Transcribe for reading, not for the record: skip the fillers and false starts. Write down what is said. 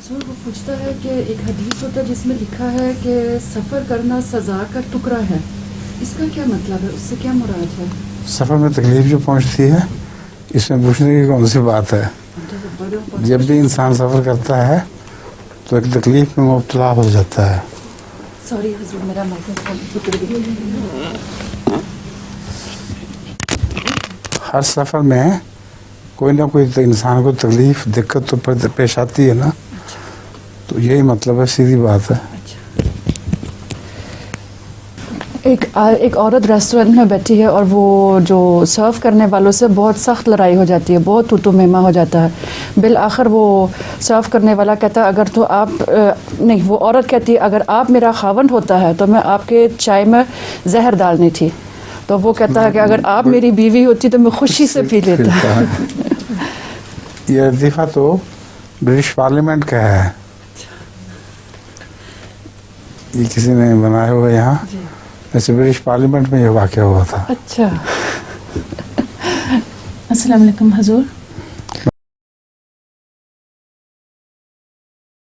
حضور وہ پوچھتا ہے کہ ایک حدیث ہوتا ہے جس میں لکھا ہے کہ سفر کرنا سزا کا ٹکڑا ہے، اس کا کیا مطلب ہے، اس سے کیا مراد ہے؟ سفر میں تکلیف جو پہنچتی ہے اس میں پوچھنے کی کون سی بات ہے؟ جب بھی انسان سفر کرتا ہے تو ایک تکلیف میں مبتلا ہو جاتا ہے. سوری حضور میرا مائکروفون ٹوٹ گیا. ہر سفر میں کوئی نہ کوئی انسان کو تکلیف دقت تو پیش آتی ہے نا، تو یہی مطلب ہے، سیدھی بات ہے. ایک عورت ریسٹورینٹ میں بیٹھی ہے اور وہ جو سرو کرنے والوں سے بہت سخت لڑائی ہو جاتی ہے، بہت ٹوٹو میما ہو جاتا ہے. بالآخر وہ سرو کرنے والا کہتا ہے اگر تو آپ نہیں، وہ عورت کہتی ہے اگر آپ میرا خاوند ہوتا ہے تو میں آپ کے چائے میں زہر ڈالنی تھی. تو وہ کہتا ہے کہ اگر آپ میری بیوی ہوتی تو میں خوشی سے پی لیتا. یہ لطیفہ تو برٹش پارلیمنٹ کا ہے، یہ کسی نے بنایا ہوا یہاں. ویسے برٹش پارلیمنٹ میں یہ واقعہ ہوا تھا. اچھا. السلام علیکم حضور.